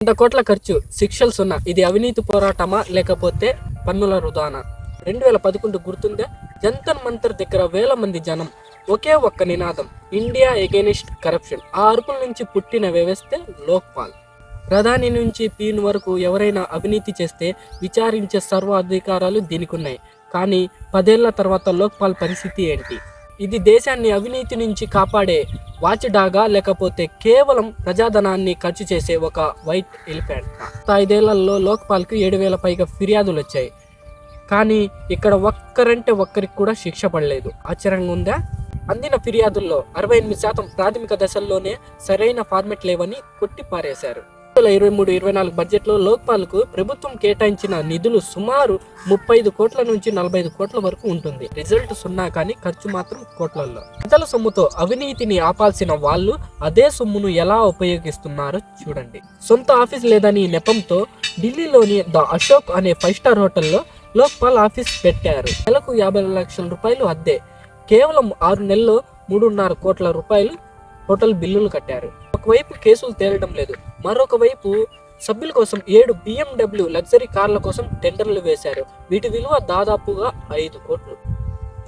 100 కోట్ల ఖర్చు, శిక్షలు సున్నా. ఇది అవినీతి పోరాటమా లేకపోతే పన్నుల వృధానా? 2011 గుర్తుందా? జంతర్ మంతర్ దగ్గర వేల మంది జనం, ఒకే ఒక్క నినాదం, ఇండియా ఎగెనిస్ట్ కరప్షన్. ఆ అరుపుల నుంచి పుట్టిన వ్యవస్థే లోక్పాల్. ప్రధాని నుంచి పీన్ వరకు ఎవరైనా అవినీతి చేస్తే విచారించే సర్వ అధికారాలు దీనికున్నాయి. కానీ 10 ఏళ్ల తర్వాత లోక్పాల్ పరిస్థితి ఏంటి? ఇది దేశాన్ని అవినీతి నుంచి కాపాడే వాచ్డాగా లేకపోతే కేవలం ప్రజాధనాన్ని ఖర్చు చేసే ఒక వైట్ ఎలిఫెంట్? 5 ఏళ్లలో లోక్పాల్కు 7,000 పైగా ఫిర్యాదులు వచ్చాయి. కానీ ఇక్కడ ఒక్కరికి కూడా శిక్ష పడలేదు. ఆశ్చర్యంగా ఉందా? అందిన ఫిర్యాదుల్లో 68% ప్రాథమిక దశల్లోనే సరైన ఫార్మెట్ లేవని కొట్టి పారేశారు. 2023-24 బడ్జెట్లో లోక్పాల్కు ప్రభుత్వం కేటాయించిన నిధులు సుమారు 35 కోట్ల నుంచి 45 కోట్ల వరకు ఉంటుంది. రిజల్ట్ సున్నా, కానీ ఖర్చు మాత్రం కోట్లలో. ప్రజల సొమ్ముతో అవినీతిని ఆపాల్సిన వాళ్ళు అదే సొమ్మును ఎలా ఉపయోగిస్తున్నారో చూడండి. సొంత ఆఫీస్ లేదని నెపంతో ఢిల్లీలోని ద అశోక్ అనే 5 స్టార్ హోటల్లో లోక్పాల్ ఆఫీస్ పెట్టారు. నెలకు 50 లక్షల రూపాయలు అద్దె. కేవలం 6 నెలల్లో 3.5 కోట్ల రూపాయలు హోటల్ బిల్లులు కట్టారు. ఒకవైపు కేసులు తేలడం లేదు, మరొక వైపు సభ్యుల కోసం 7 BMW లగ్జరీ కార్ల కోసం టెండర్లు వేశారు. వీటి విలువ దాదాపుగా 5 కోట్లు.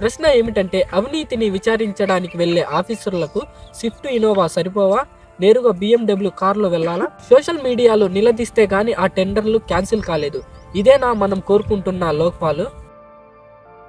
ప్రశ్న ఏమిటంటే, అవినీతిని విచారించడానికి వెళ్లే ఆఫీసర్లకు స్విఫ్ట్ ఇన్నోవా సరిపోవా? నేరుగా BMW కార్లో వెళ్లాలా? సోషల్ మీడియాలో నిలదీస్తే గానీ ఆ టెండర్లు క్యాన్సిల్ కాలేదు. ఇదేనా మనం కోరుకుంటున్న లోక్పాల్?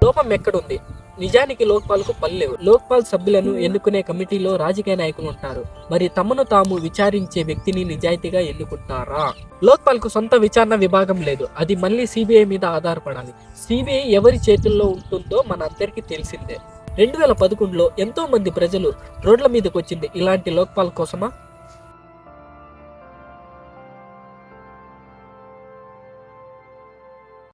లోపం ఎక్కడుంది? నిజానికి లోక్పాల్కు పల్లెవు. లోక్పాల్ సభ్యులను ఎన్నుకునే కమిటీలో రాజకీయ నాయకులు ఉంటారు. మరి తమను తాము విచారించే వ్యక్తిని నిజాయితీగా ఎన్నుకుంటారా? లోక్పాల్కు సొంత విచారణ విభాగం లేదు. అది మళ్ళీ సిబిఐ మీద ఆధారపడాలి. సిబిఐ ఎవరి చేతుల్లో ఉంటుందో మన అందరికీ తెలిసిందే. 2011లో ఎంతో మంది ప్రజలు రోడ్ల మీదకి వచ్చింది ఇలాంటి లోక్పాల్ కోసమా?